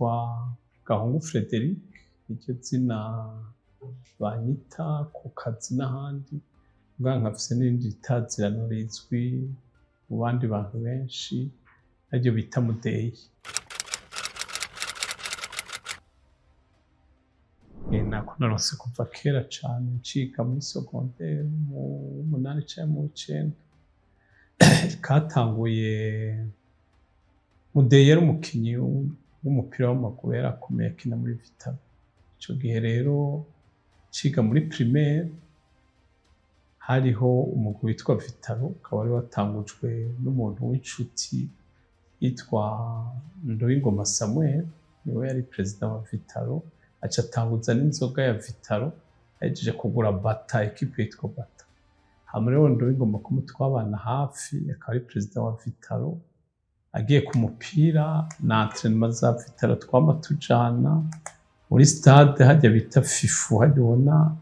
nitwa Gahungu Frederic, iryo zina banyita ku kazi n'ahandi, muga nkafise n'irindi ritazirano rizwi mu bandi bantu benshi ariryo bita Mudeyi. Nako naronse kuva kera cane nciga muri secondaire mu w'umunani canke mu w'icenda. Katanguye Mudeyi yari umukinyi w'umupira w'amaguru yarakomeye akina muri Vitaro. Ico gihe rero ciga muri primaire hariho umugwi witwa Vitaro, ukaba wari watangujwe n'umuntu w'inshuti yitwa Nduwingoma Samuel, niwe yari perezida wa Vitaro, aca atanguza n'inzoga ya Vitaro, ahejeje kugura Bata, ekipe yitwa Bata. Hama rero Nduwingoma kuko twabana hafi, akaba ari perezida wa Vitaro, agiye ku mupira na entraînement za Vitaro twama tujana muri stade harya bita Fifu, harya ubona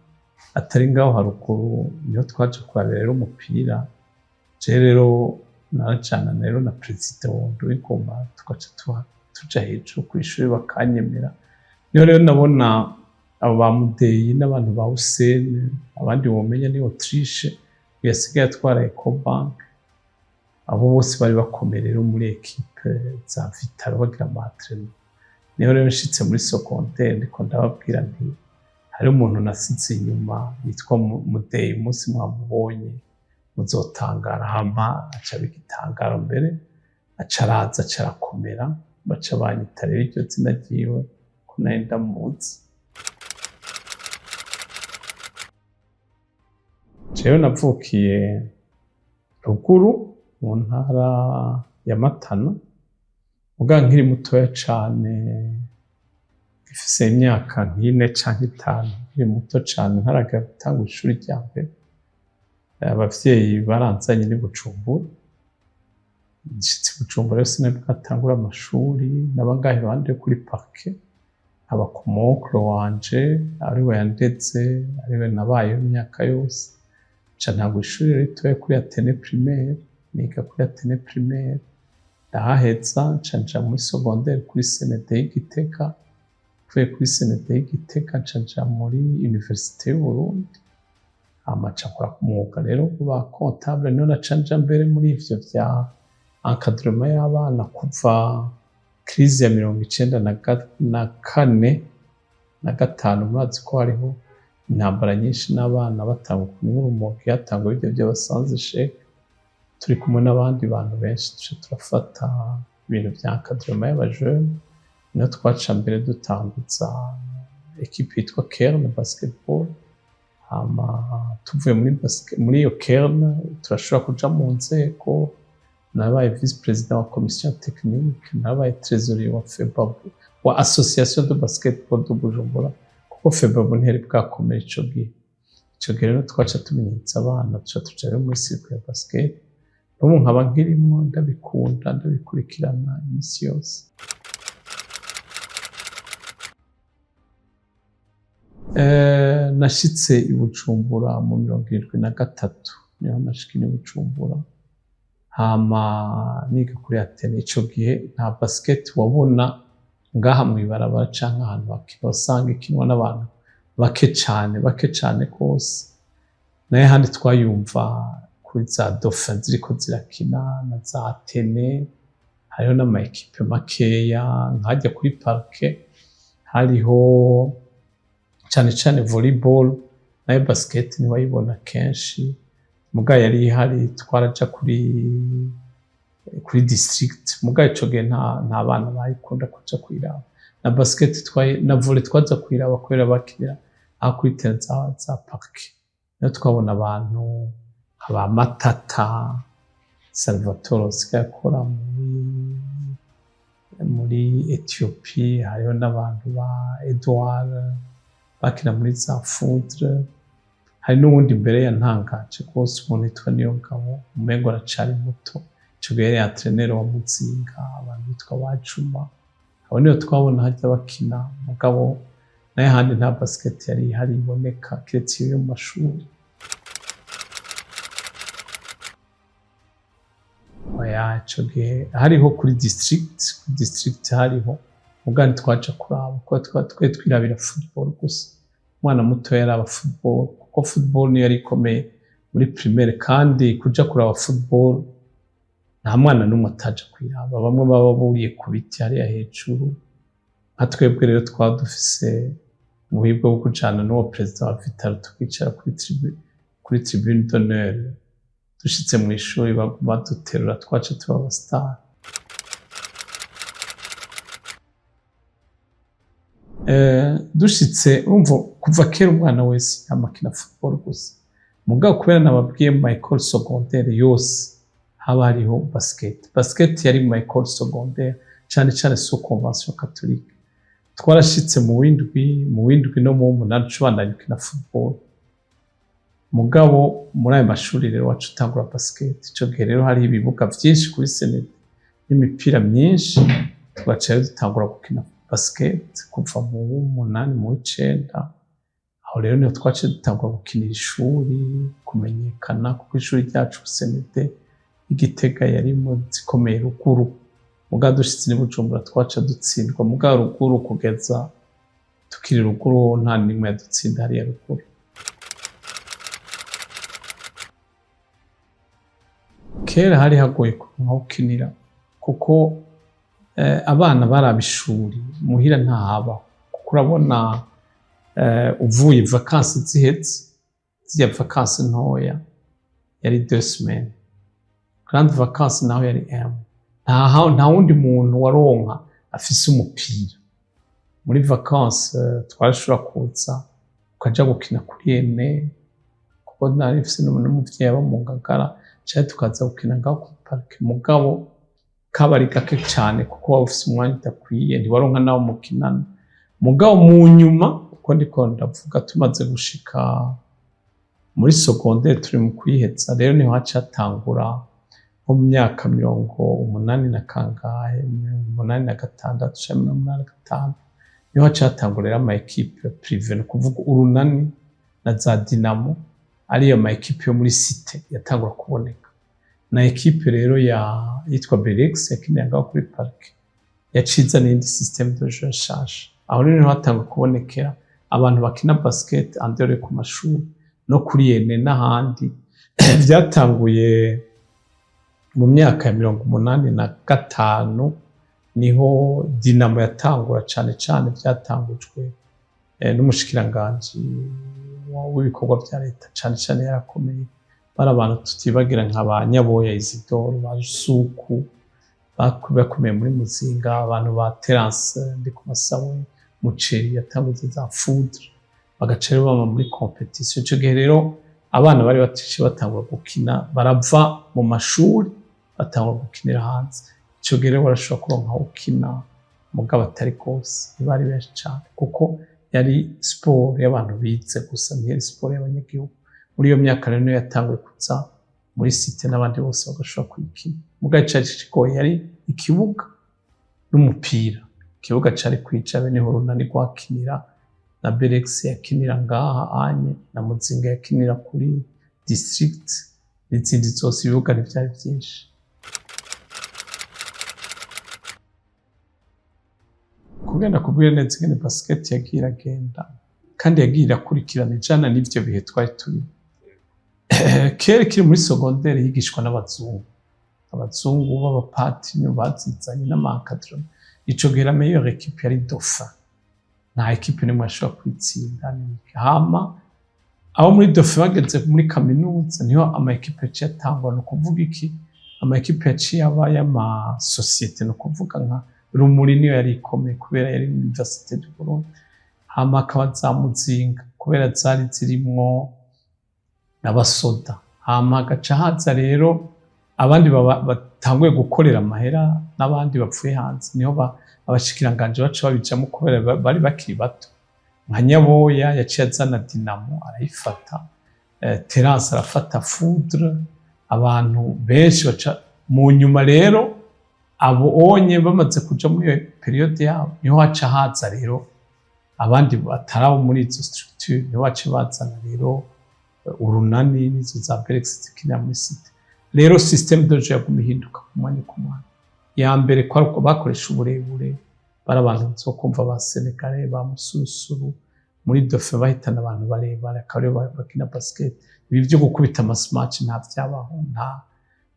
atari ngaho haruguru, niho twaje kurabira rero umupira. Je rero narajana rero na perezida wa Nduwingoma, tugaca tuja hejuru kw'ishuri bakanyemera. Niho rero nabona abo ba Mudeyi n'abantu ba Hussein, abandi womenya ni Autriche yasigaye atwara Ecobank, abo bose bari bakomeye rero muri ekipe za Vitaro bagira entraînement. Niho rero nshitse muri secondaire ndiko ndababwira nti hari umuntu nasize inyuma yitwa Mudeyi, umunsi mwamubonye muzotangara. Hama aca bigitangaro mbere, aca araza aca arakomera, baca banyita rero iryo zina ryiwe ko nari ndamuzi. Jewe navukiye ruguru mu ntara ya Matana, muga nkiri mutoya cane, ngifise imyaka nk'ine canke itanu, nkiri muto cane ntaragera gutangura ishuri rya mbere. Abavyeyi baranzanye n'i Bujumbura, nshitse i Bujumbura rero sinari bwatangure amashuri, naba ngaha iruhande kuri parquet, nkaba ku mukuru wanje ariwe yandeze, ariwe nabayeho imyaka yose. Nca ntangura ishuri ritoya kuri Atene primaire, niga kuri Atene primaire, ndahaheza nca nja muri secondaire kuri CND y'Igitega, mvuye kuri CND y'Igitega nca nja muri Université y'Uburundi, hama nca nkora umwuga rero kuba comptable. Niho naca nja mbere muri ivyo vya encadrement y'abana kuva crise ya 1994 na 5. Murazi ko hariho intambara nyinshi n'abana batanga urumogi, hatangwa ibyo by'abasanze sheke. Turi kumwe n'abandi bantu benshi tuje turafata ibintu vya encadrement y'abajene, niho twaca mbere dutanguza ekipe yitwa Kern basketball. Hama tuvuye muri iyo Kern turashobora kuja mu nzego, nabaye vice president wa commission technique, nabaye trésorier wa FEBABU, wa association de basketball de Bujumbura, kuko FEBABU ntiyari bwakomeye ico gihe. Ico gihe rero twaca tumenyetsa abana, tuca tuja rero muri circle ya basket. N'ubu nkaba nkirimwo, ndabikunda, ndabikurikirana imisi yose. Nashitse i Bujumbura mu 73, niho nashikira i Bujumbura. Hama niga kuri Atene. Ico gihe nta basket wabona ngaha mw'ibarabara canke ahantu wasanga ikinwa n'abantu bake cane kose. Naye handi twayumva kuri za Dauphin ziriko zirakina na za Atene, hariho n'ama ekipe makeya. Nkajya kuri parquet hariho cane volleyball, nayo basket ntiwayibona kenshi, muga yari ihari. Twaraja kuri district, muga ico gihe nta bana bayikunda kuja kuyiraba. Na basket na volley twaza kuyiraba kubera bakinira aho kuri terrain za parquet. Niho twabona abantu aba Matata, Salvatore yakora muri Ethiopie, hariho n'abantu ba Edouard bakina muri za Foudre. Hari n'uwundi mbere yantangaje rwose, umuntu yitwa Niyongabo, umengo aracari muto. Ico gihe yari entraîneur wa Muzinga, abantu bitwa Bajuma. Abo niho twabona harya bakina, mugabo naye handi nta basket yari ihari iboneka kiretse iyo mu mashuri. Oya, ico gihe hariho kuri district hariho mugani twaje kuraba kuko twe twirabira football gusa umwana muto yaraba football kuko football niyo yari ikomeye muri primaire kandi kuja kuraba football nta mwana n'umwe ataje kwiraba bamwe baba buriye ku biti hariya hejuru nka twebwe rero twadufise umuhibwo wo kujana n'uwo president wa Vitaro tukicara kuri tribune d'honneur dushitse mu ishuri baduterura twace tuba abastar. Dushitse umva kuva kera umwana wese amakina football gusa mugabo kubera nababwiye mu école secondaire yose haba hariho basket yari mu école secondaire cyane sous convention catholique twarashitse mu windwi no mu munani cubandanye kina football mugabo muri ayo mashuri rero wacu utangura basket ico gihe rero hari ibibuga vyinshi kuri senede n'imipira myinshi twaciye dutangura gukina basket kuva mu 8 mu 9 aho rero niho twaciye dutangura gukinira ishuri kumenyekana kuko ishuri ryacu senede igitega yari mu zikomeye ruguru mugabo dushitse ni Bujumbura twaca dutsindwa mugabo ruguru kugeza tukiri ruguru nta nimwe yadutsinda hariya ruguru. Kera hari hagoye kuronka ukinira kuko abana barabishuri muhira ntahaba kuko urabona uvuye vacances zihetse zijya vacances ntoya yari 2 semaines grande vacances naho yari nta wundi muntu waronka afise umupira muri vacances twarashura kuza ukaja gukina kuri ene kuko nari mfise n'umuvyeyi aba mu Ngagara cyane tukaza gukina ngaho ku park mugabo kabari gake cyane kuko wafise umwanya udakwiye ntiwaronka nawo mukinana mugabo mu nyuma uko ndiko ndavuga tumaze gushika muri secondaire turi mu kwiheza rero niho hacatangura mu myaka 80 na kangahe 86 85 niho hacatangurira ama equipe privé no kuvuga urunani na za Dinamo ariyo ma equipe yo muri cité yatangura kuboneka na equipe rero yitwa Belix yakinira ngaho kuri park yaciza n'indi système de jeu charge aho rero hatangura kubonekera abantu bakina basket andore ku mashuri no kuri ene n'ahandi byatanguye mu myaka ya 85 niho Dinamo yatangura cyane byatangujwe n'umushikiranganje w'ibikorwa bya leta cyane yarakomeye bara abantu tutibagira nk'abanyaboya Isidore basuku bakomeye muri muzinga abantu ba Terence ndi ku masawe muceri yatanguze za foudre bagacero bama muri competition cyo gihe rero abana bari batishe batangura gukina barava mu mashuri batangura gukinira hanze cyo gihe rero barashobora kuronka ukina mugabo atari kose bari benshi cyane kuko yari sport y'abantu bize gusa ntiyari sport y'abanyagihugu muri iyo myaka rero yatanguye kuza muri cité n'abandi bose bagashobora kwikina mugabo cyari kigoye yari ikibuga n'umupira ikibuga cyari kwicabe niho runani rwakinira na Belix yakinira ngaha anye na Muzinga yakinira kuri district n'izindi zose ibibuga byari byinshi. Kugenda kubwira neza ingene basket yagira agenda kandi yagira kurikirana ijana n'ivyo bihe twari turi kera kiri muri secondaire yigishwa n'abazungu b'abapati niyo bazizanye n'amakadron ico gihe la meilleure équipe yari Dauphin nta equipe nimwe ashobora kwitsinda hama aho muri Dauphin bageze muri kaminuza niho ama equipe cyatangwa no kuvuga iki ama equipe yaciye aba y'ama société no kuvuga nka Rumuri niyo yari ikomeye kubera yari Université du Burundi hama akaba za Muzinga kubera zari zirimwo n'abasoda hama gaca haza rero abandi batanguye gukorera amahera n'abandi bapfuye hanze niho abashikiranganje baca babijamo kubera bari bakiri bato nka Nyaboya yaciye azana Dinamo arayifata Terence arafata Foudre abantu benshi baca mu nyuma rero abo onye bamaze kuja muri iyo periode yabo niho haca haza rero abandi batarabo muri izo structure niho baca bazana rero urunani nizo za Belix zikina muri cité rero système de jeu yagumihinduka kumanya ya mbere kwa bakoresha uburebure bari abantu nzokumva ba Senegal ba Musurusuru muri Dauphin bahitana abantu barebare akaba aribo bakina basket. Ibi byo gukubita amasmatch nta vyabaho, nta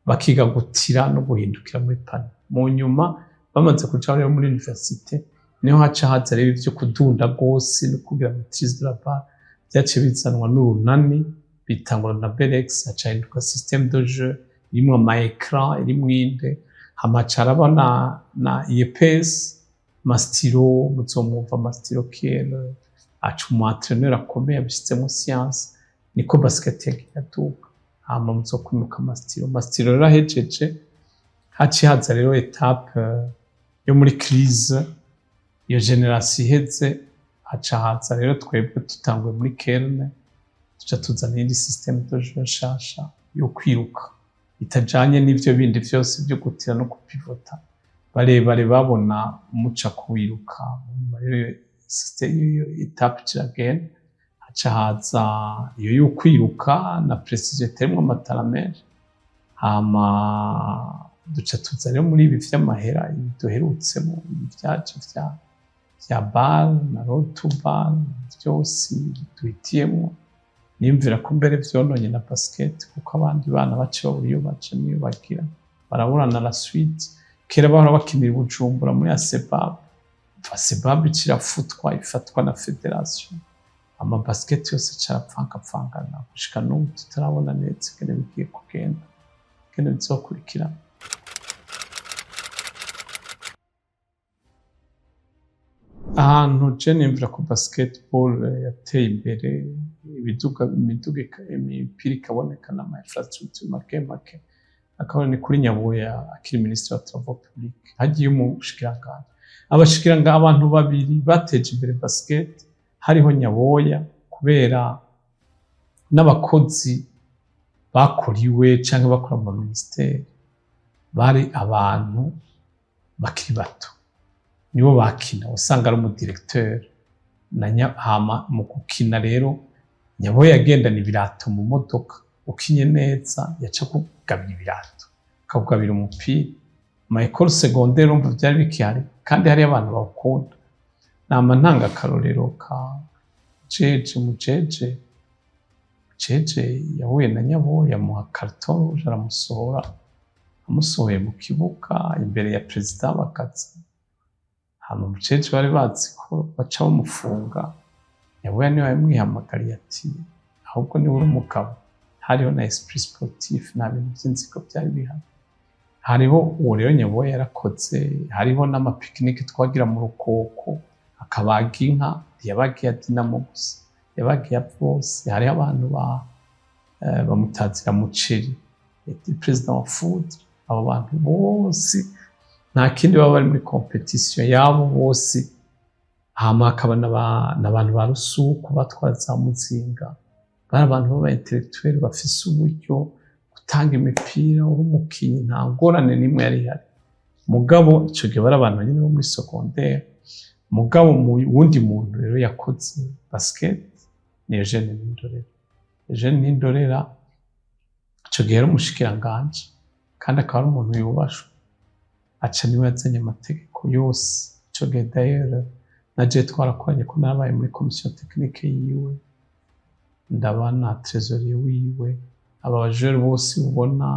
bakiga gutira no guhindukira muri pano. Mu nyuma bamaze kuja rero muri universite niho haca haza rero ivyo kudunda gose no kugira maîtrise de la balle byaciye bizanwa n'urunani bitangura na Belex, haca hinduka système de jeu irimwo ama écran irimwo inde, hamaca araba na IEPS mastiro muzomwumva mastiro kiel aca umu entraîneur akomeye abishitsemo science, niko basket yagiye atuka hama muzokwimuka mastiro rero ahejeje haciye haza rero etape yo muri crise iyo generation iheze, haca haza rero twebwe tutanguye muri Kerne tuca tuzana indi système de jeu nshasha yo kwiruka itajanye n'ivyo bindi vyose byo gutira no kupivota. Barebare babona umuca kuwiruka muri système iyo etape kiragenda, haca haza iyo yo kwiruka na précision termo amataramere, hama duca tuza rero muri ibi vy'amahera duherutsemo ibyacu vya ball na road to ball byose duhitiyemo. Nimvira ko mbere vyononye na basket kuko abandi bana baciye buriyo baca niyo bagira baraburana la suite. Kera bahora bakinira Bujumbura muri Asebab, Asebab kirafutwa ifatwa na federation, ama basket yose carapfangapfangana gushika n'ubu tutarabona neza kene bigiye kugenda kene bizokurikira. Ahantu je nimvira ko basketball yateye imbere imipira ikaboneka n'ama infrastructure make akaba ni kuri Nyabuya akiri ministre wa travaux publics, hagiye umushikiranganje abashikiranga abantu babiri bateje imbere basket, hariho Nyaboya kubera n'abakozi bakuriwe canke bakora mu ministeri bari abantu bakiri bato nibo bakina, usanga ari umudirecteur na hama mu gukina rero Nyaboya yagendana ibirato mu modoka, ukinye neza yaca kugabira ibirato akagabira umupira. Ama école secondaire umva byari bikihari kandi hari abantu bawukunda. Nama ntanga akarorero ka Jeje yahuye na Nyaboya muha carton rouge aramusohora, amusohoye mu kibuga imbere ya president w'akazi. Hama Jeje bari bazi ko baca bamufunga, Nyaboya niwe yamwihamagariye ati ahubwo ni uri umugabo. Hariho na esprit sportif na bintu by'inziko byari bihari. Hariho uwo rero Nyaboya yarakoze, hariho n'amapicnic twagira mu Rukoko akabaga inka, yabagiye Dinamo gusa yabagiye bose. Hariho abantu bamutazira muceri yati president wa food, abo bantu bose nta kindi baba bari muri competition yabo bose. Hama akaba n'abantu ba Rusuku batwara za Muzinga, bari abantu baba intellectuel bafise uburyo gutanga imipira umukinyi nta ngorane nimwe yari hari. Mugabo ico gihe bari abantu nyine bo muri secondaire. Mugabo mu wundi muntu rero yakoze basket ni Eugene Nindorera. Ico gihe yari umushikiranganje kandi akaba ari umuntu yubashwe, aca niwe yazanye amategeko yose. Ico gihe d'ailleurs naje twarakoranye ko nabaye muri commission technique yiwe, ndabana trésorier wiwe, aba bajeur bose ubona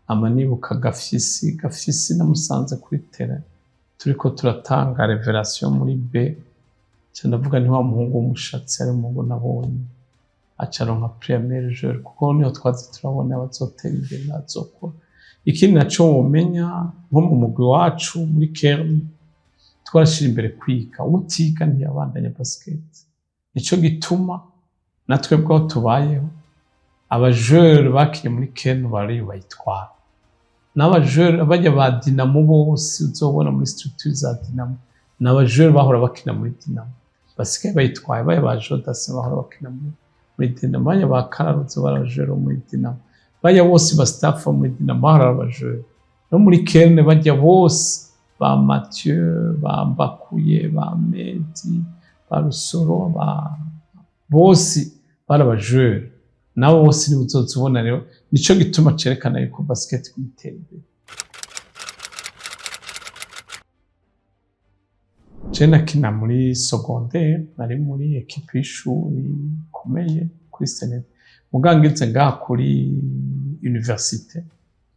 amanibuka Gafyisi namusanze kuri terrain turiko turatanga revelation muri B, cyo ndavuga ni wa muhungu w'umushatsi ari mu ngo nabonye acaronka premier joueur kuko niho twazi turabona abazotera imbere nazokora. Ikindi naco umenya nko mu mugwi wacu muri Kerne twarashira imbere kwiga, utiga ntiyabandanya basket. Nico gituma natwe bwo tubayeho abajeur bakiye muri Kerne bari bayitwara, n'abajeur bajya ba Dinamo bose uzobona muri structure za Dinamo n'abajeur bahora bakina muri Dinamo basigaye bayitwaye, baye ba Jodase bahora bakina muri Dinamo, baye ba Kararuzo barajeur muri Dinamo, baye bose ba staff muri Dinamo bahora abajeur. No muri Kerne bajya bose ba Mathieu, ba Mbakuye, ba Medi, ba Rusoro, ba bose barabajeur. Nabo bose ni uzozubona rero, nico gituma cerekana yuko basket kumitera imbere. Je nakina muri secondaire, nari muri ekipe y'ishuri ikomeye kuri Senede. Muga ngeze ngaha kuri universite,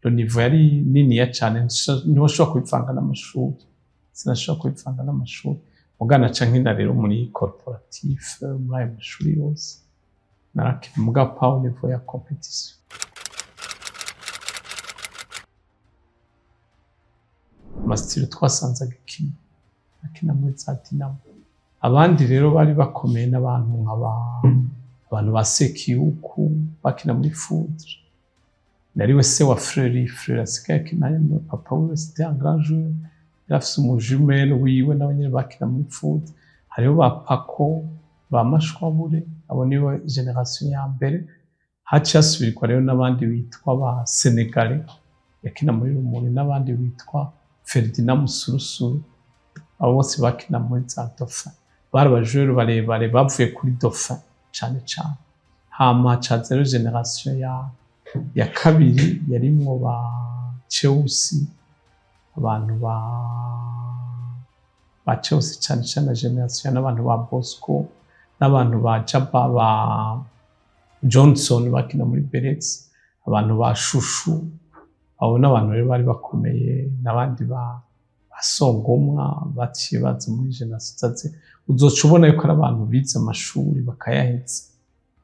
le niveau yari niniya cane, ntiwoshobora kubivanga n'amashuri. Sinashobora kubivanga n'amashuri. Muga naca nkina rero muri corporatif, muri ayo mashuri yose. Narakina muga pa au niveau ya competition. Amasitiro twasanze agikina. Akina muri za Dinamo. Abandi rero bari bakomeye n'abantu abantu ba Sekiyuku bakina muri foudre. Nariwe se wa Freri asigaye akina, papa wiwe c'était un grand joueur. Yarafise umujumene wiwe n'abanyene bakina muri foudre. Hariho ba Pako, ba Mashwabure, abo niwe generation ya mbere. Haciye hasubirwa rero n'abandi bitwa ba Senegalais yakina muri Rumuri, n'abandi bitwa Ferdinand Musurusuru. Abo bose bakina muri za Dauphin. Bari abajuru barebare bavuye kuri Dauphin cane cane. Hama hacaza rero generation ya kabiri yarimwo ba Chelsea, abantu ba Chelsea cane cane, generation n'abantu ba Bosco, n'abantu ba Jaba, ba Johnson bakina muri Beretz, abantu ba Shushu. Abo n'abantu rero bari bakomeye, n'abandi ba Songomwa baciye baza muri jenoside. Uzoca ubona yuko ari abantu bize amashuri bakayaheza.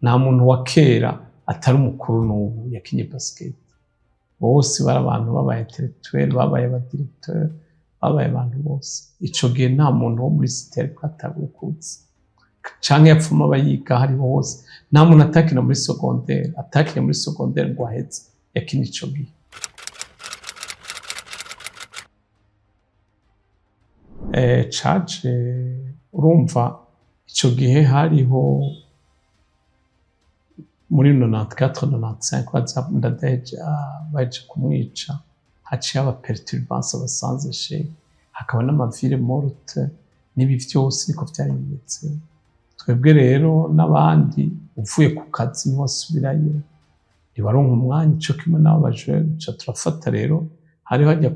Nta muntu wa kera atari umukuru n'ubu yakinye basket. Bose bari abantu babaye intellectuel, babaye aba directeur, babaye abantu bose. Ico gihe nta muntu wo muri cité ariko atagukuze. Canke yapfuma abayiga hariho hose. Nta muntu atakina muri secondaire ngo aheze yakina ico gihe. Caje urumva ico gihe hariho muri 94-95 Ndadaye baje kumwica, haciye aba perturbance abasanze she, hakaba n'amavire morte n'ibi vyose niko vyari bimeze. Twebwe rero n'abandi uvuye ku kazi ntiwasubirayo, ntibaronka umwanya ico kimwe n'abo baje. Turafata rero hariho hajya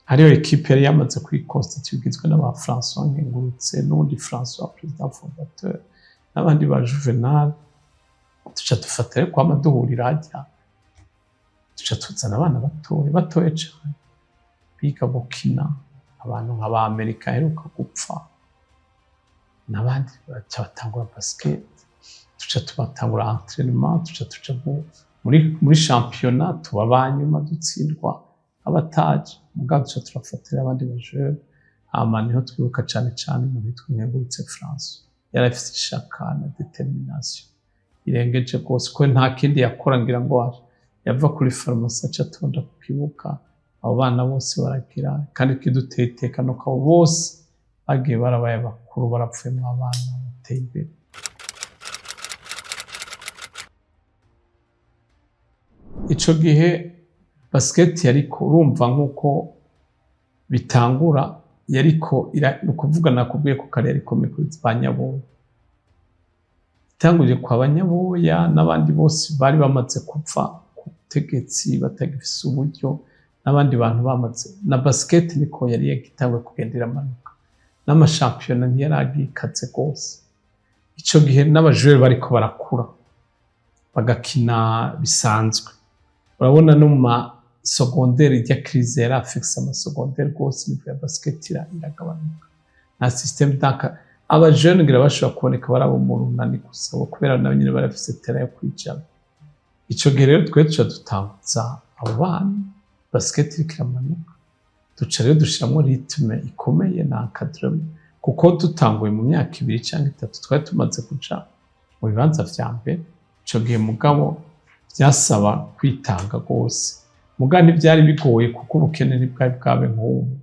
hariho ekipe yari yamaze kwiconstitue igizwe n'aba François Nkengurutse n'undi François président fondateur n'abandi ba Juvenal. Tuca dufata rero kwama duhurira hajya, tuca tuzana abana batoye cane biga gukina, abantu nk'aba Amerika aheruka gupfa, n'abandi baca batangura basket. Tuca tubatangura entraînement, tuca muri championnat tuba banyuma dutsindwa abataje. Muga duca turafatira abandi bajere. Hama niho twibuka cane cane mu bitwa Nkengurutse François. Yari afise ishaka na determination irengeje rwose, ko nta kindi yakora ngira ngo yava kuri farumasi aca atonda ku kibuga. Abo bana bose baragira, kandi kiduteye iteka nuko abo bose bagiye barabaye bakuru, barapfuyemwo abana bateye imbere. Ico gihe basket yariko urumva nkuko bitangura, yariko nukuvuga nakubwiye ko kare yariko kuri Banyaboya. Itanguje kwa Banyaboya n'abandi bose bari bamaze kupfa ku butegetsi batagifise uburyo, n'abandi bantu bamaze na basket niko yari yagitangwe kugendera amanuka, n'amashampiyona ntiyaragikaze rwose. Ico gihe n'abajure bariko barakura bagakina bisanzwe. Urabona no mu secondaire ya crise yari afise amasecondaire rwose, nivo ya basket iragabanuka. Na système d'aka abajene ngira bashobora kuboneka barabo mu runani gusa, kubera nabo nyine barafise terrain yo kwijana. Ico gihe rero twe tuca dutanguza abo bana basket iramanuka, duca rero dushiramwo ritme ikomeye na encadrement, kuko dutanguye mu myaka 2 canke 3 twari tumaze kuja mu bibanza vya mbere. Ico gihe mugabo byasaba kwitanga rwose. Muga ntivyari bigoye kuko ubukene ntibwari bwabe nk'ubu.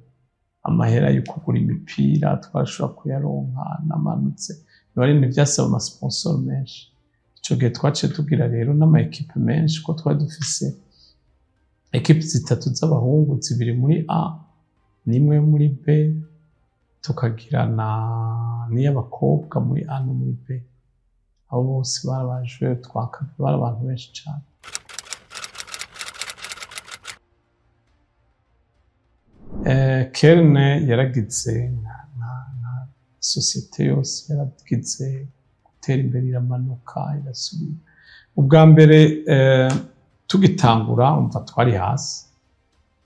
Amahera yo kugura imipira twashobora kuyaronka n'amanutse, bari ntivyasaba amasponsor menshi. Ico gihe twaciye tugira rero n'ama equipe menshi, ko twari dufise equipe 3 z'abahungu, 2 muri A n'imwe muri B, tukagira n'iy'abakobwa muri A no muri B. Abo bose barabaje twakabye, bari abantu benshi cane. Kerne yaragize nka sosiyete yose yaragize gutera imbere iramanuka irasubira. Ubwa mbere tugitangura umva twari hasi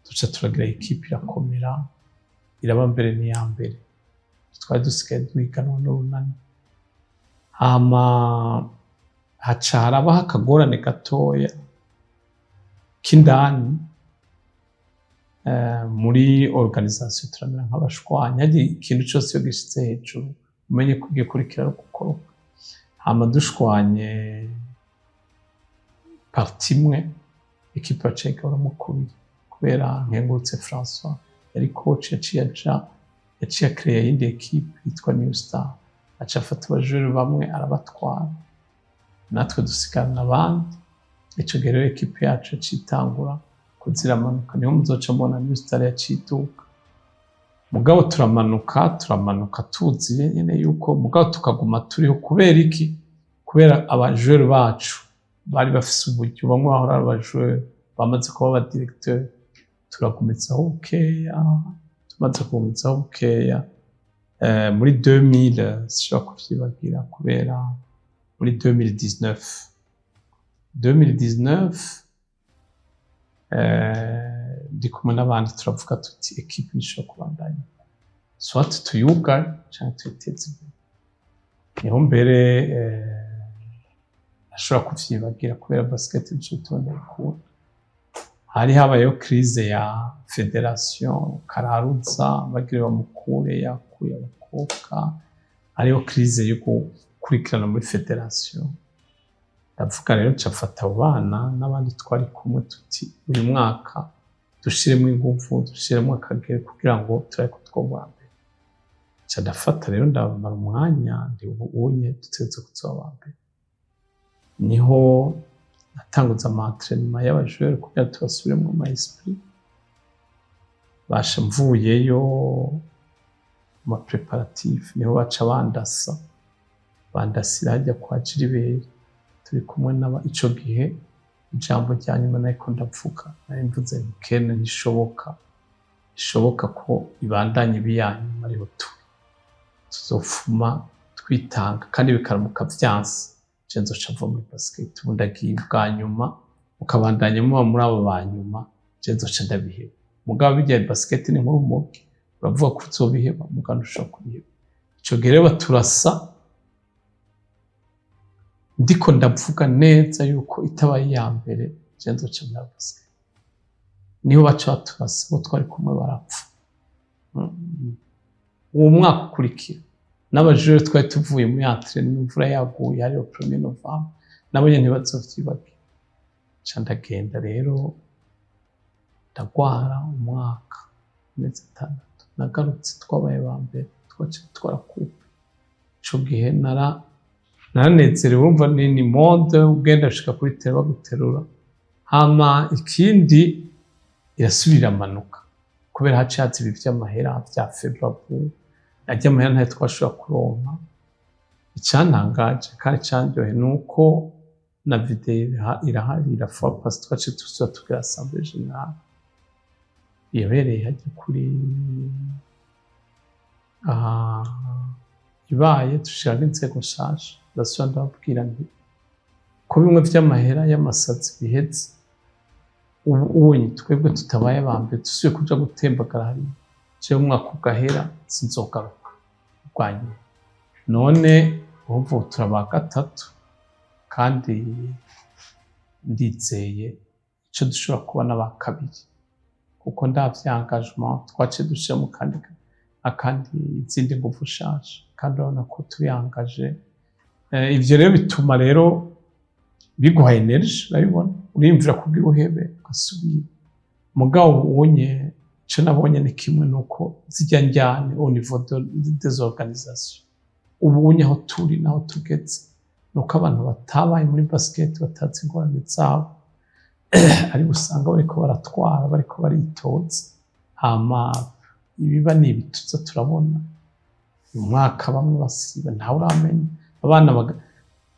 duca turagira ekipe irakomera iraba mbere n'iya mbere twari dusigaye duhiganwa n'urunani hama haca harabaho akagorane gatoya k'indani muri organisation turamera nk'abashwanya ikintu cyose iyo gishitse hejuru umenye ko ugiye kurikira gukoroka hama dushwanye parti imwe ekipe yaciye iramukubira kubera nkengurutse François yari coach yaciye créer indi ekipe yitwa New Star aca afata abajuru bamwe arabatwara natwe dusigarana abandi ico gihe rero ekipe yacu citangura kuziramanuka niho muzoca mbona New Star yacituka mugabo turamanuka tuzi nyene yuko mugabo tukaguma turiho kubera iki kubera abajuru bacu bari bafise uburyo bamwe bahora abajuru bamaze kuba aba directeur turagumitsaho bukeya tumaze kugumitsaho bukeya muri 2000 sishobora kuvyibagira kubera muri 2019 ndi kumwe n'abandi turavuga tuti ekipe nishobora kubandanya soit tuyugare canke tuyiteze imbere niho mbere ashobora kuvyibagira kubera basket nico tubona ikura hari habayeho crise ya federation Kararuza bagire bamukure yakuye abakobwa hariho crise yo gukurikirana muri federation ndavuga rero cafata abana n'abandi twari kumwe tuti uyu mwaka dushiremo ingufu dushiremo akagere kugira ngo tureko twobambe ca ndafata rero ndabamara umwanya ndi ubunye duteze kuzobambe niho natanguza ama-entraînement y'abajuru kugira tubasubiremo mu esprit basha mvuyeyo mu preparatif niho baca bandasira hajya kwa Jiriberi turi kumwe n'aba ico gihe ijambo ryanyuma nariko ndavuga nari mvuze Kerne nishoboka ko ibandanye biyanyuma ariho tuzofuma twitanga kandi bikaramuka vyanse cenzo cava muri basket bundagiye bwa nyuma ukabandanya muri abo banyuma cenzo ca ndabiheba mugabo bijya basket ni nkuru muke uravuga ko uzobiheba mugabo ushobora kubiheba ico gihe rero baturasa ndiko ndavuga neza yuko itabaye ya mbere cenzo ca muri basket niho baca baturasa bo twari kumwe barapfa uwo mwaka ukurikira n'abajuru twari tuvuye muri entraînement imvura yaguye hariho 1er Novembre nabo nyene ntibazovyibagira ca ndagenda rero ndagwara umwaka amezi 6 nagarutse twabaye ba mbere twaciye twarakupa ico gihe naranezerewe urumva ni mode ugenda ushika kuri tele baguterura hama ikindi irasubira amanuka kubera haciye haza ibi vy'amahera vya Febrabu ajya amahera ntayo twashobora kuronka icantangaje kandi candyohe nuko na video irahari irafa parce twaciye tuza tugira assemblée générale yabereye hajya kuri ibaye dushaka inzego nshasha ndasubira ndababwira nti ko bimwe vy'amahera y'amasazi biheze ubunye twebwe tutabaye bambe dusuye kuja gutembagara hariya jewe umwaka ugahera sinzogaruka urwanye none ubu turaba gatatu kandi ndizeye ico dushobora kubona ba kabiri kuko ndavye engagement twace dushiramo akandi izindi ngufu shaje kandi urabona ko tuyangaje ivyo rero bituma rero biguha energy urabibona urimvira kugira uhebe ugasubira mugabo ubonye ico nabonye ni kimwe nuko zijya njyane au niveau des organisations ubunye aho turi naho tugeze nuko abantu batabaye muri basket batazi ingorane zabo ari usanga bariko baratwara bariko baritoza hama ibiba nibituza turabona umwaka bamwe basiba ntawe uramenya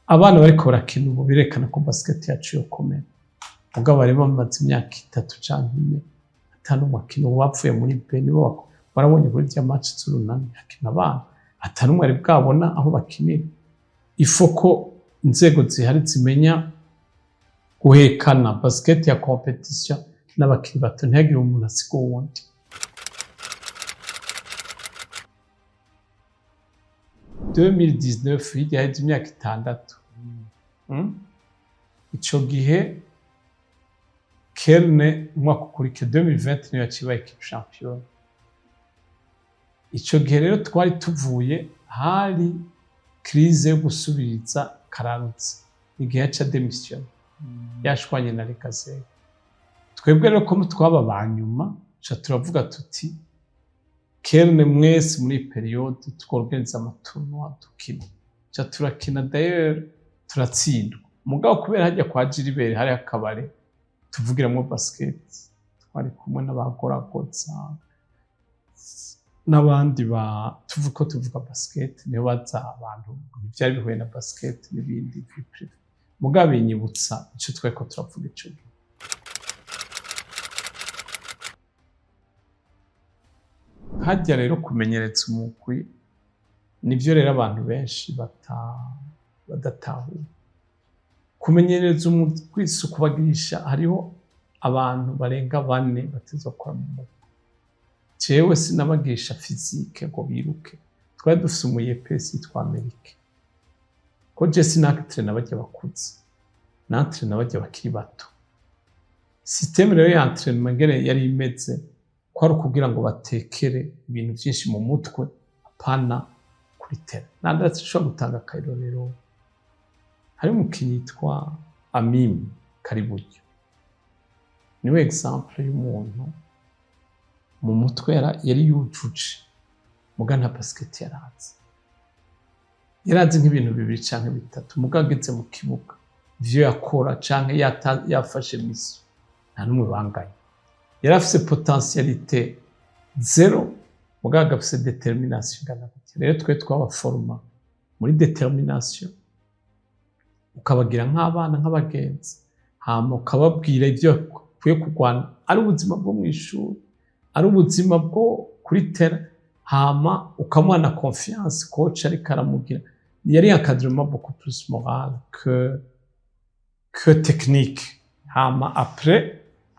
abana bariko barakina ubu birekana ko basket yacu yokomeye mugabo bari bamaze imyaka 3 canke 4 atanumwe akina, ubu bapfuye muri Beni bo barabonye kuri rya match z'urunani hakina abana atanumwe ari bwabona aho bakinira. Ifoko inzego zihari zimenya guhekana basket ya competition n'abakiri bato, ntihagire umuntu asiga uwundi. hirya haheze imyaka 6. Ico gihe Kelne umwaka ukurikira 2020 niyo yacibaye equipe champion. Ico gihe rero twari tuvuye hari crise yo gusubiriza Karanutse igihe yaca demission yashwanye na Rekasere. Twebwe rero ko twaba banyuma ca turavuga tuti Kelne mwese muri periode tworganiza amatournoi dukina, ca turakina d'ailleurs turatsindwa. Mugabo kubera hajya kwa Gilbert hari akabare tuvugiramwo basket, twari kumwe n'abagoragoza n'abandi tuvuga basket, niyo baza abantu byari bihuye na basket n'ibindi privé. Mugabo binyibutsa ico tweko turavuga ico gihe. Hajya rero kumenyereza umugwi nivyo rero abantu benshi badatahura. Kumenyereza umugwi si ukubagirisha, hariho abantu barenga 4 batezokora mu mugwi. Jewe sinabagisha physique ngo biruke, twari dufise umuyepesi yitwa Amerika. Ko je sinakitrena bajya bakuze, natrena bajya bakiri bato. Systeme rero ya entraînement ngere yari imeze kwari kugira ngo batekere ibintu byinshi mu mutwe apana kuri tera. Nandashobora gutanga akarorero, hari umukinyi yitwa Amim Kariburyo, niwe example y'umuntu mu mutwe yari yujuje muga nta basket yarazi nk'ibintu 2 canke 3, muga ageze mu kibuga ivyo yakora canke yafashe miso nta numwe banganye. Yari afise potentialité 0 muga agafise determination ngana gute. Rero twe twabaforma muri determination, ukabagira nk'abana nk'abagenzi, hama ukababwira ivyo kwiye kugwana ari ubuzima bwo mw'ishuri, ari ubuzima bwo kuri tera, hama ukamuha na confiance coach ariko aramugira. Yari encadrement beaucoup plus moral que technique. Hama après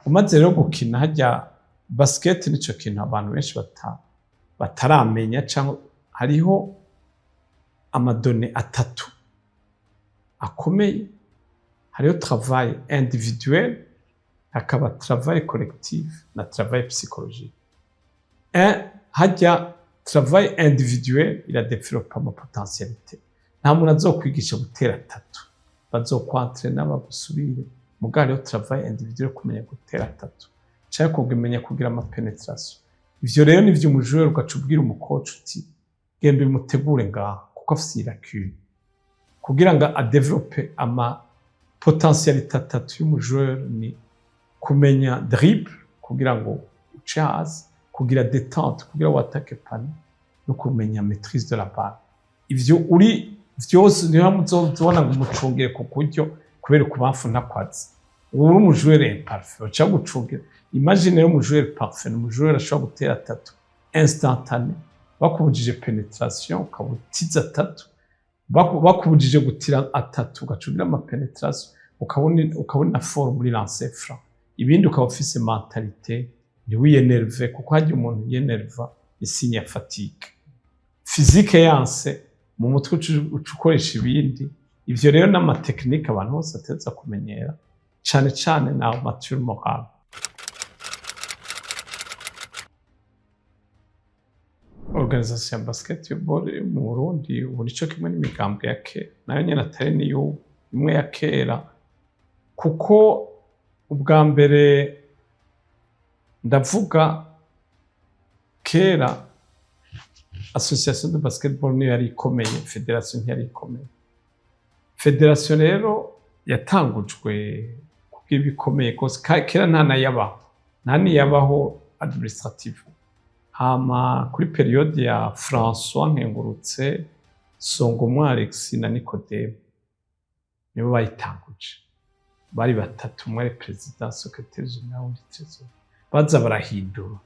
umaze rero gukina hajya basket nico kintu abantu benshi bataramenya, cyangwa hariho amadone 3 akomeye. Hariho travail individuel, hakaba travail collectif na travail psychologique. Hajya travail individuel ila développer ama potentialité. Nta muntu azokwigisha gutera 3, bazokwantrena bagusubire. Mugabo rero travail individuel kumenya gutera 3 cyangwa kugumenya kugira ama penetration. Ivyo rero nivyo umujoueur ugacubwira umucoach uti genda bimutegure ngaho kuko afise iracune kugira ngo a développer ama potentialité 3 y'umujoueur. Ni kumenya dribble kugira ngo uchaze, kugira détente kugira watake pani, no kumenya maîtrise de la balle. Ivyo uri vyose niho muzobona ngo umucungire ku kuryo kubera kubamfu ntakwazi. Uri umujoueur imparfait uca gucungira. Imagine rero umujoueur parfait, umujoueur ashobora gutera 3 instantané, bakubujije penetration ukabutiza 3, bakubujije gutira 3 ugacungira ama penetration, ukabona forme muri lancer franc. Ibindi ukaba ufise mentalité ntiwiyenerve, kuko hajya umuntu yenerva isinya ya fatigue physique yanse mu mutwe ukoresha ibindi. Ivyo rero n'amateknike abantu bose ateza kumenyera, cane na amature moral. Organisation ya basketball mu Burundi ubu nico kimwe n'imigambwe ya kera, nayo nyene atari niyo imwe ya kera, kuko ubwa mbere ndavuga kera association de basketball niyo yari ikomeye, federation ntiyari ikomeye. Federation rero yatangujwe kugira bikomeye kose, kera nta niyabaho administrative. Hama kuri periode ya François Nkengurutse, Songomwa Alex na Nicodème nibo bayitanguje, bari 3, umwe ari president, secrétaire général, undi trésorier. baza barahindura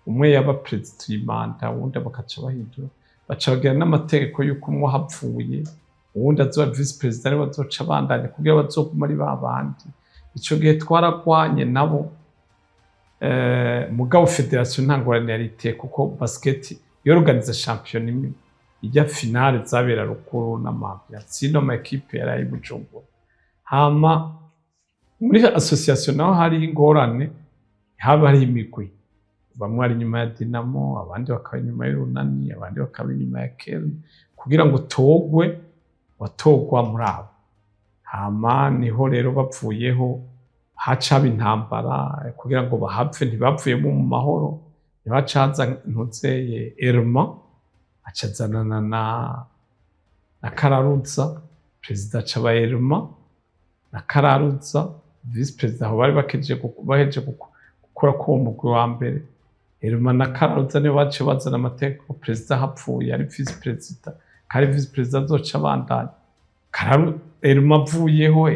umwe yaba president y'imanda uwundi bakaca bahindura baca bagira n'amategeko y'uko umwe hapfuye uwundi azoba vice president ari bazoca bandanye kugira bazoguma ari babandi ico gihe twaragwanye nabo mugabo federation ntangorane yari iteye kuko basket yorganiza champion imwe ijya finale zabera rukuru n'amavya sino ma equipe yari Bujumbura hama muri association naho hari ingorane haba hari imigwi bamwe ari nyuma ya Dinamo abandi bakaba nyuma y'Urunani abandi bakaba nyuma ya Kelme kugira ngo togwe watogwa muri abo hama niho rero bapfuyeho hacaba intambara kugira ngo bahapfe ntibapfuye mu mahoro ntibacaza ntuzeye Elma acazanana na Kararuza president caba Elma na Kararuza vice president aho bari baheje gukora ko umugwi wa mbere Elma na Kararuza nibo bace bazana amategeko president hapfuye ari vice president kari vice president azoca bandanye Elma avuyeho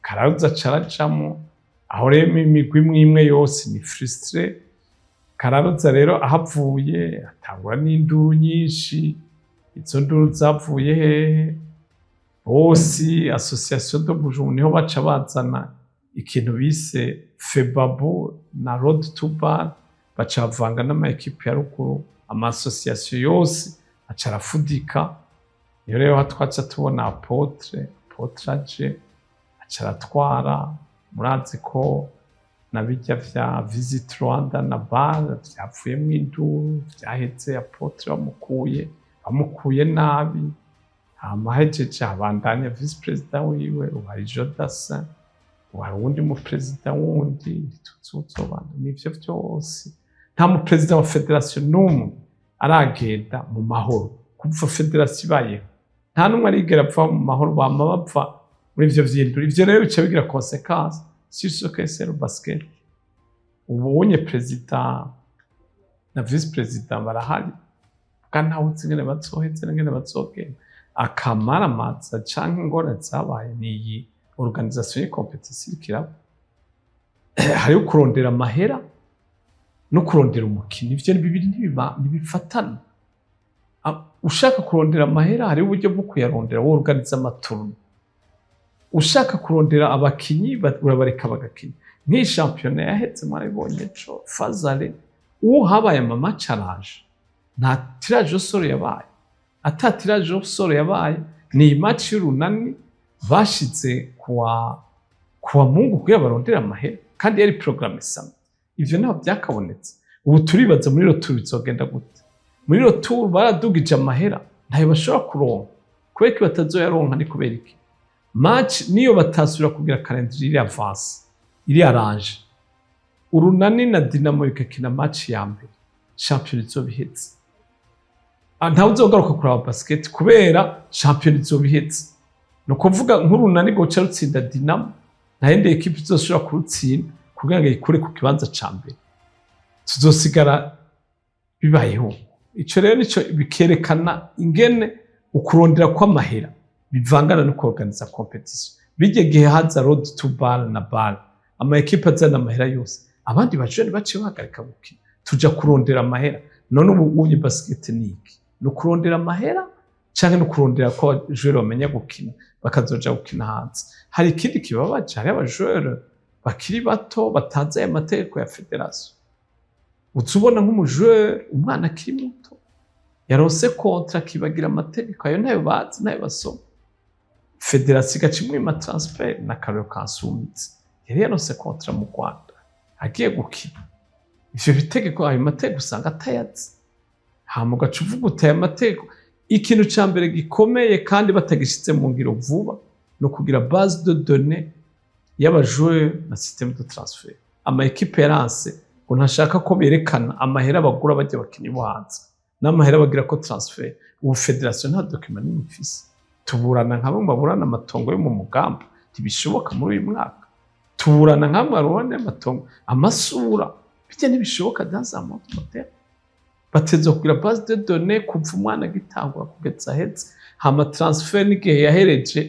Kararuza caracamo aho rero imigwi imwe yose ni frustré Kararuza rero ahavuye atangura n'induru nyinshi izo nduru zavuye hehe bose association de Bujumbura niho baca bazana ikintu bise Febabu na Road to Bar baca bavanga n'ama equipe ya ruguru ama association yose aca arafudika iyo rero hatwaca tubona Apotre aje aca aratwara murazi ko nabijya vya Visit Rwanda na Bar vyapfuye mu induru vyahetse Apotre bamukuye nabi amahejeje abandanya vice president wiwe uwari Jodasa wari uwundi mu president wundi ntituzobana n'ivyo vyose nta mu president wa federation n'umwe aragenda mu mahoro kuva federation ibayeho nta n'umwe arigera apfa mu mahoro bama bapfa muri ivyo vyindura ivyo rero bica bigira consequence sur ce que c'est le basket ubonye president na vice president barahari kandi ntawe uzi ingene bazoheze n'ingene bazogenda akamaramaza canke ingorane zabaye n'iyi organisation y'competition kiraba hariho kurondera amahera no kurondera umukino ivyo bibiri ntibifatana ushaka kurondera amahera hariho uburyo bwo kuyarondera wo organiza amaturno ushaka kurondera abakinyi urabareka bagakina nk'iyi championnat yahetse mwaribonye co Fazale uwo habaye ama challenge nta tirage au sort yabaye ata tirage au sort yabaye ni match y'Urunani bashize kuwa Mungu kugira barondera amahera kandi yari programme sama ivyo naho byakabonetse ubu turibaza muri rotour bizogenda gute muri rotour baradugije amahera ntayo bashobora kuronka kubera ko batazoyaronka ni kubera iki match niyo batasubira kugira calendrier iri avance iri arrange Urunani na Dinamo ikakina match ya mbere champion izobihetse ntawe uzogaruka kuraba basket kubera champion izobihetse no kuvuga nk'Urunani goca rutsinda Dinamo nta yindi equipe izoshobora kurutsinda kugira ngo ikure ku kibanza ca mbere tuzosigara bibayeho ico rero nico bikerekana ingene ukurondera kw'amahera bivangana no kuorganiza competition bijye gihe haza Road to Bar na Bar ama equipe azana amahera yose abandi bajene bace bahagarika gukina tuja kurondera amahera none ubu unye basket niki no kurondera amahera canke no kurondera ko joueur bamenya gukina bakazoja gukina hanze hari ikindi kibabaje hari abajoueur bakiri bato batazi aya mategeko ya federation uzubona nk'umujoueur umwana akiri muto yarose contrat kibagira amategeko ayo nayo bazi nayo basoma federation igacimwe ma transfer na Karol Kansumitsi yari yarose contrat mu Rwanda agiye gukina ivyo bitegeko ayo mategeko usanga atayazi hama ugaca uvuga utaye amategeko ikintu ca mbere gikomeye kandi batagishitse mu ngiro vuba no kugira base de données y'abajoueur na système de transfert ama equipe yaranse ngo ntashaka ko berekana amahera bagura bajya bakinyi bo hanze n'amahera bagira ko transfer ubu federation nta document n'imfise tuburana nk'abo baburana amatongo yo mu mugamba ntibishoboka muri uyu mwaka tuburana nk'abo barone amatongo amasura bijye ntibishoboka dans un monde moderne batezo kugira base de données kuva umwana gitangura kugeza hetse hama transfer n'igihe yahereje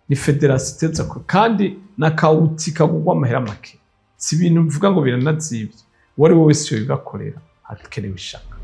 ni federation iteza ko kandi na kauti kagugwa amahera make si ibintu mvuga ngo biranazivye uwo ari we wese yobibakorera hakenewe ishaka.